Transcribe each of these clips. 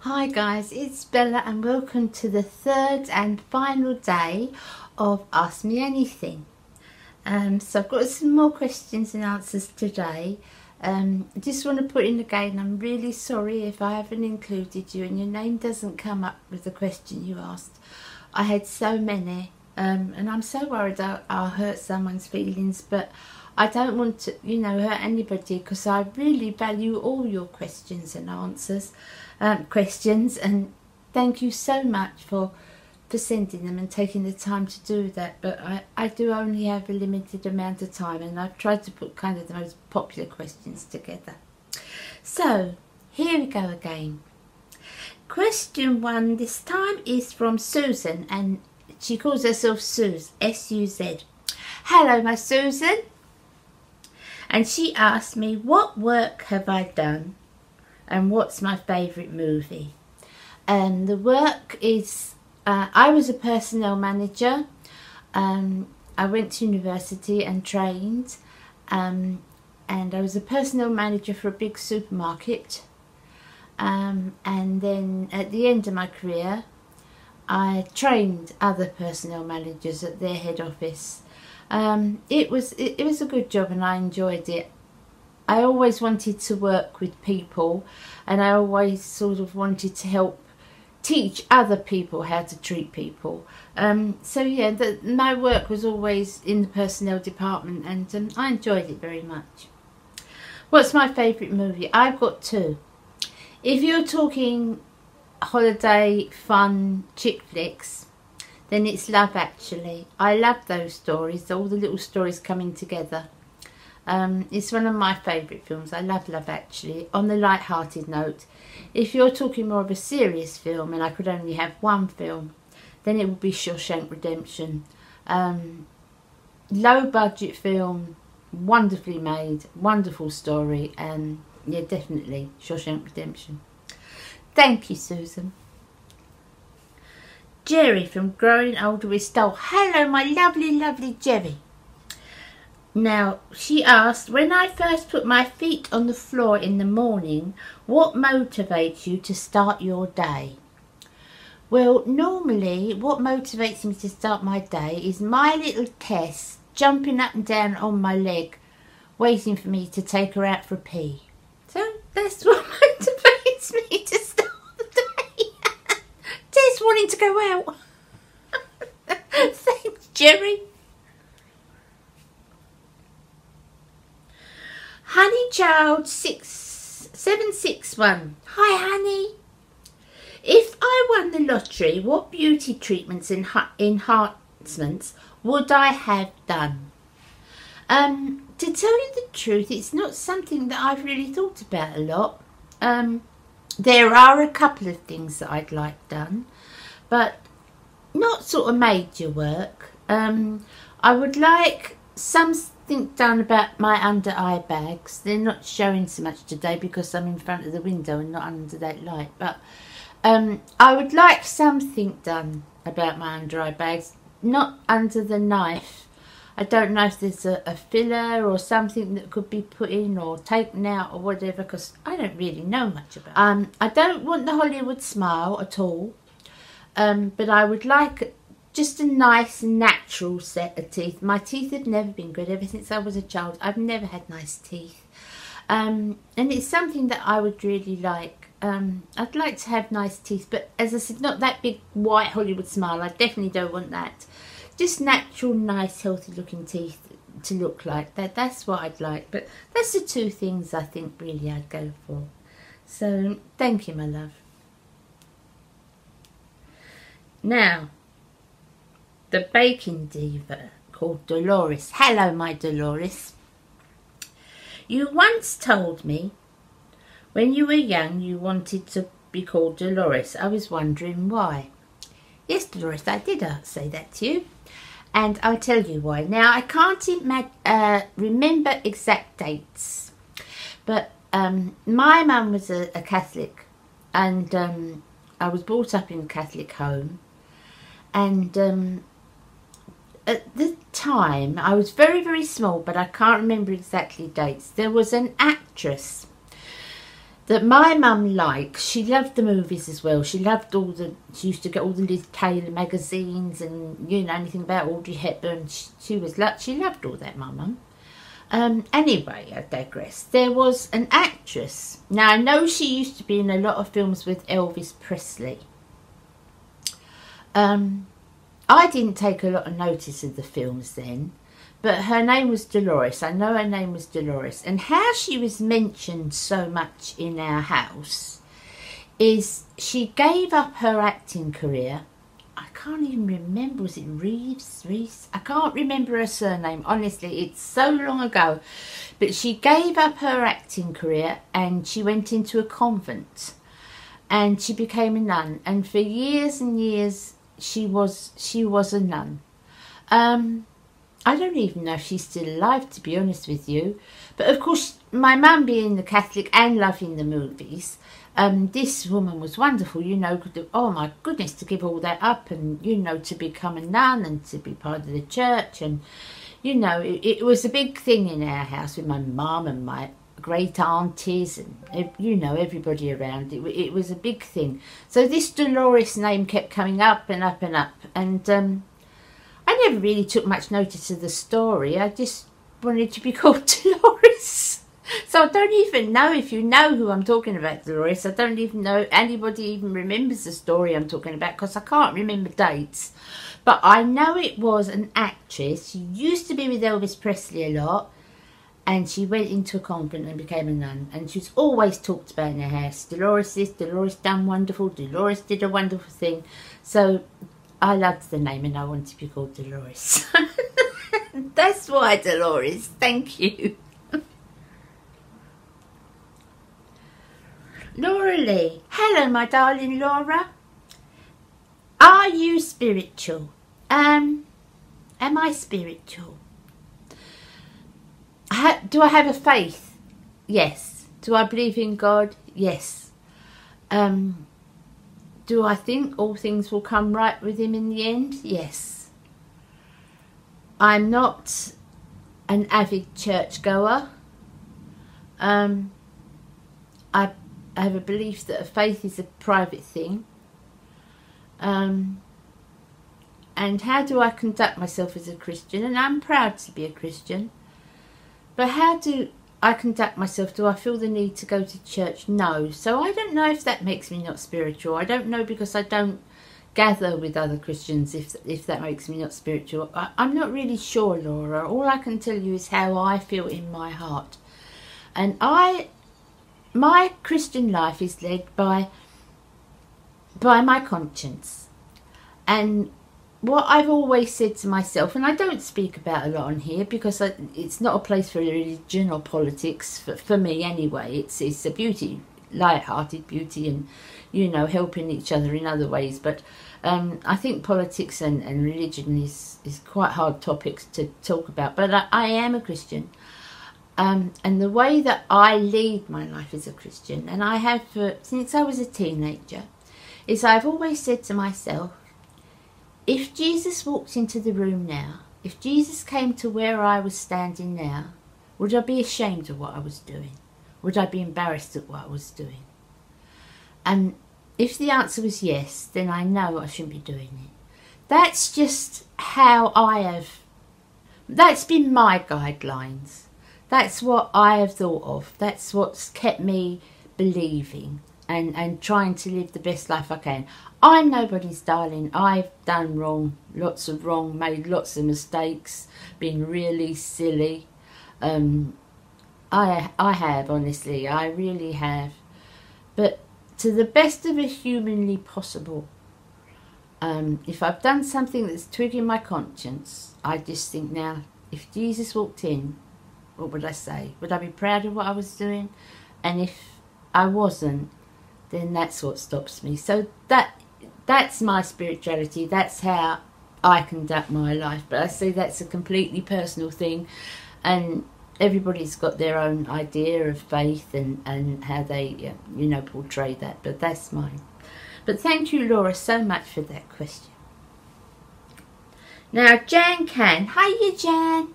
Hi guys, it's Bella and welcome to the third and final day of Ask Me Anything. So I've got some more questions and answers today. I just want to put in again, I'm really sorry if I haven't included you and your name doesn't come up with the question you asked. I had so many and I'm so worried I'll hurt someone's feelings, but I don't want to, hurt anybody because I really value all your questions and answers. And thank you so much for sending them and taking the time to do that, but I do only have a limited amount of time and I've tried to put kind of the most popular questions together. So here we go again. Question 1 this time is from Susan, and she calls herself Suz, S-U-Z. Hello my Susan, and she asked me, what work have I done and what's my favourite movie? And the work is, I was a personnel manager. I went to university and trained, and I was a personnel manager for a big supermarket. And then at the end of my career, I trained other personnel managers at their head office. It was a good job and I enjoyed it. I always wanted to work with people and I always sort of wanted to help teach other people how to treat people. So yeah, my work was always in the personnel department and I enjoyed it very much. What's my favourite movie? I've got two. If you're talking holiday, fun, chick flicks, then it's Love Actually. I love those stories, all the little stories coming together. It's one of my favourite films. I love Love Actually. On the light-hearted note, if you're talking more of a serious film and I could only have one film, then it would be Shawshank Redemption. Low budget film, wonderfully made, wonderful story, and yeah, definitely Shawshank Redemption. Thank you, Susan. Jerry from Growing Older with Style. Hello my lovely, lovely Jerry. Now, she asked, when I first put my feet on the floor in the morning, what motivates you to start your day? Well, normally, what motivates me to start my day is my little Tess jumping up and down on my leg, waiting for me to take her out for a pee. So, that's what motivates me to start the day. Tess wanting to go out. Thanks, Jerry. Honeychild 761. Hi honey. If I won the lottery, what beauty treatments and enhancements would I have done? To tell you the truth, it's not something that I've really thought about a lot. There are a couple of things that I'd like done, but not sort of major work. I would like something done about my under eye bags. They're not showing so much today because I'm in front of the window and not under that light, but I would like something done about my under eye bags, not under the knife. I don't know if there's a filler or something that could be put in or taken out or whatever, because I don't really know much about it. I don't want the Hollywood smile at all, but I would like just a nice natural set of teeth. My teeth have never been good ever since I was a child. I've never had nice teeth. And it's something that I would really like. I'd like to have nice teeth, but as I said, not that big white Hollywood smile. I definitely don't want that. Just natural, nice, healthy looking teeth to look like that. That's what I'd like. But that's the two things I think really I'd go for. So thank you, my love. Now, the baking diva called Dolores. Hello, my Dolores. You once told me when you were young you wanted to be called Dolores. I was wondering why. Yes, Dolores, I did say that to you. And I'll tell you why. Now, I can't remember exact dates. But my mum was a Catholic. And I was brought up in a Catholic home. And at the time, I was very, very small, but I can't remember exactly dates. There was an actress that my mum liked. She loved the movies as well. She loved she used to get all the Liz Taylor magazines and, you know, anything about Audrey Hepburn. She loved all that, my mum. Anyway, I digress. There was an actress. Now, I know she used to be in a lot of films with Elvis Presley. I didn't take a lot of notice of the films then, but her name was Dolores. I know her name was Dolores. And how she was mentioned so much in our house is she gave up her acting career. I can't even remember, was it Reeves? I can't remember her surname, honestly, it's so long ago. But she gave up her acting career and she went into a convent and she became a nun. And for years and years she was a nun. I don't even know if she's still alive, to be honest with you. But of course, my mum being the Catholic and loving the movies, this woman was wonderful, you know. Oh my goodness, to give all that up and, you know, to become a nun and to be part of the church. And, you know, it was a big thing in our house with my mum and my great aunties and, you know, everybody around. It was a big thing. So this Dolores name kept coming up and up and up. And I never really took much notice of the story. I just wanted to be called Dolores. So I don't even know if you know who I'm talking about, Dolores. I don't even know anybody even remembers the story I'm talking about because I can't remember dates. But I know it was an actress. She used to be with Elvis Presley a lot. And she went into a convent and became a nun. And she was always talked about in her house. Dolores this, Dolores done wonderful, Dolores did a wonderful thing. So I loved the name and I wanted to be called Dolores. That's why, Dolores. Thank you. Laura Lee. Hello, my darling Laura. Are you spiritual? Am I spiritual? Do I have a faith? Yes. Do I believe in God? Yes. Do I think all things will come right with him in the end? Yes. I'm not an avid churchgoer. I have a belief that a faith is a private thing. And how do I conduct myself as a Christian? And I'm proud to be a Christian. But how do I conduct myself? Do I feel the need to go to church? No. So I don't know if that makes me not spiritual. I don't know because I don't gather with other Christians if that makes me not spiritual. I'm not really sure, Laura. All I can tell you is how I feel in my heart. And my Christian life is led by my conscience. And what I've always said to myself, and I don't speak about a lot on here because it's not a place for religion or politics, for me anyway. It's a beauty, light-hearted beauty and, you know, helping each other in other ways. But I think politics and religion is quite hard topics to talk about. But I am a Christian. And the way that I lead my life as a Christian, and I have since I was a teenager, is I've always said to myself, if Jesus walked into the room now, if Jesus came to where I was standing now, would I be ashamed of what I was doing? Would I be embarrassed at what I was doing? And if the answer was yes, then I know I shouldn't be doing it. That's just how that's been my guidelines. That's what I have thought of. That's what's kept me believing and trying to live the best life I can. I'm nobody's darling. I've done wrong, lots of wrong, made lots of mistakes, been really silly. I have, honestly, I really have. But to the best of it humanly possible, if I've done something that's twigging my conscience, I just think now, if Jesus walked in, what would I say? Would I be proud of what I was doing? And if I wasn't, then that's what stops me. So that's my spirituality. That's how I conduct my life. But I say that's a completely personal thing, and everybody's got their own idea of faith and how they, you know, portray that. But that's mine. But thank you, Laura, so much for that question. Now, Jan Can. Hiya, Jan.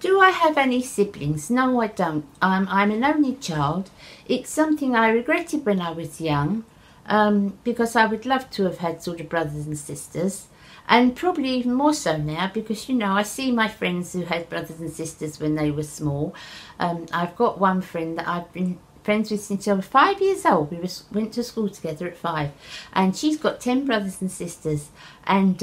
Do I have any siblings? No, I don't. I'm an only child. It's something I regretted when I was young, because I would love to have had sort of brothers and sisters, and probably even more so now because, you know, I see my friends who had brothers and sisters when they were small. I've got one friend that I've been friends with since I was 5 years old. We went to school together at 5, and she's got 10 brothers and sisters, and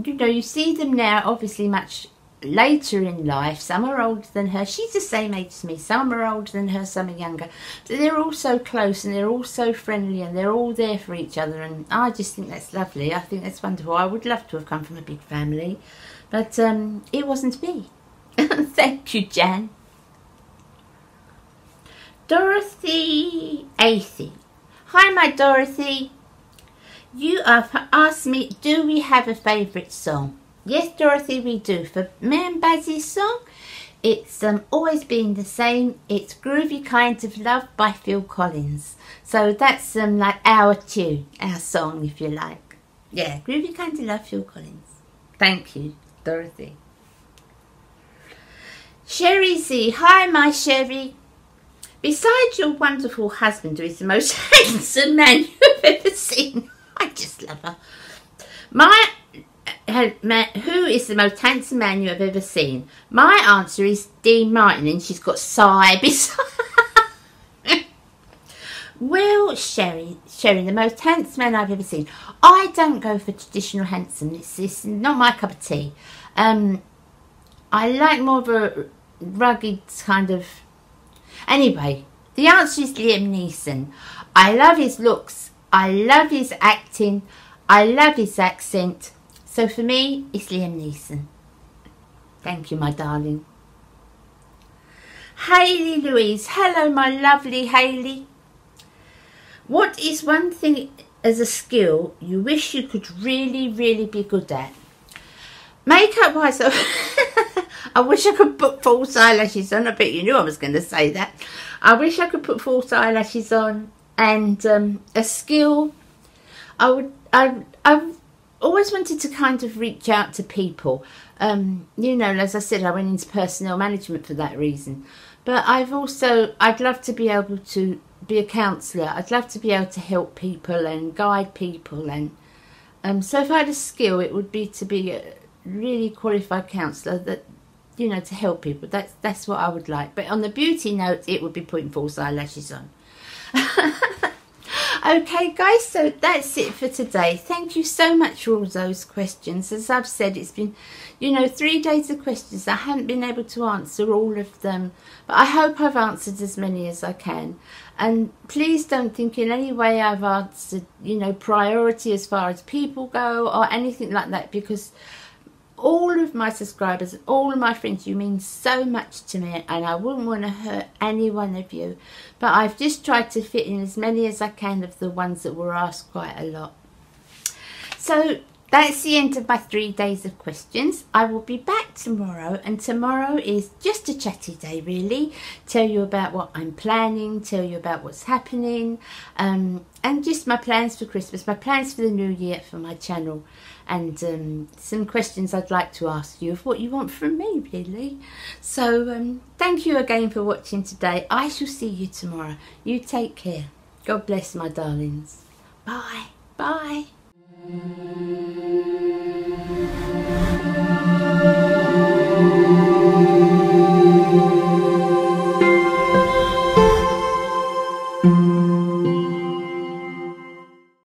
you know, you see them now obviously much later in life. Some are older than her. She's the same age as me. Some are older than her, some are younger. But they're all so close and they're all so friendly and they're all there for each other, and I just think that's lovely. I think that's wonderful. I would love to have come from a big family, but it wasn't me. Thank you, Jan. Dorothy Athey. Hi, my Dorothy. You have asked me, do we have a favourite song? Yes, Dorothy, we do. For me and Bazzy's song, it's always been the same. It's Groovy Kind of Love by Phil Collins. So that's like our tune, our song, if you like. Yeah, Groovy Kind of Love, Phil Collins. Thank you, Dorothy. Sherry Z. Hi, my Sherry. Besides your wonderful husband, who is the most handsome man you've ever seen. I just love her. Who is the most handsome man you have ever seen? My answer is Dean Martin, and she's got Cy beside. Well, Sherry, the most handsome man I've ever seen. I don't go for traditional handsome. It's not my cup of tea. I like more of a rugged kind of... Anyway, the answer is Liam Neeson. I love his looks. I love his acting. I love his accent. So for me, it's Liam Neeson. Thank you, my darling. Hayley Louise. Hello, my lovely Hayley. What is one thing as a skill you wish you could really, really be good at? Makeup wise, I wish I could put false eyelashes on. I bet you knew I was going to say that. I wish I could put false eyelashes on. And a skill, I've always wanted to kind of reach out to people. You know, as I said, I went into personnel management for that reason. But I'd love to be able to be a counsellor. I'd love to be able to help people and guide people. And so if I had a skill, it would be to be a really qualified counsellor that, you know, to help people. That's what I would like. But on the beauty note, it would be putting false eyelashes on. Okay, guys, so that's it for today. Thank you so much for all those questions. As I've said, it's been, you know, 3 days of questions. I haven't been able to answer all of them, but I hope I've answered as many as I can. And please don't think in any way I've answered, you know, priority as far as people go or anything like that, because all of my subscribers, all of my friends, you mean so much to me, and I wouldn't want to hurt any one of you. But I've just tried to fit in as many as I can of the ones that were asked quite a lot. So that's the end of my 3 days of questions. I will be back tomorrow, and tomorrow is just a chatty day, really. Tell you about what I'm planning, tell you about what's happening, and just my plans for Christmas, my plans for the new year for my channel, and some questions I'd like to ask you of what you want from me, really. So thank you again for watching today. I shall see you tomorrow. You take care. God bless, my darlings. Bye. Bye.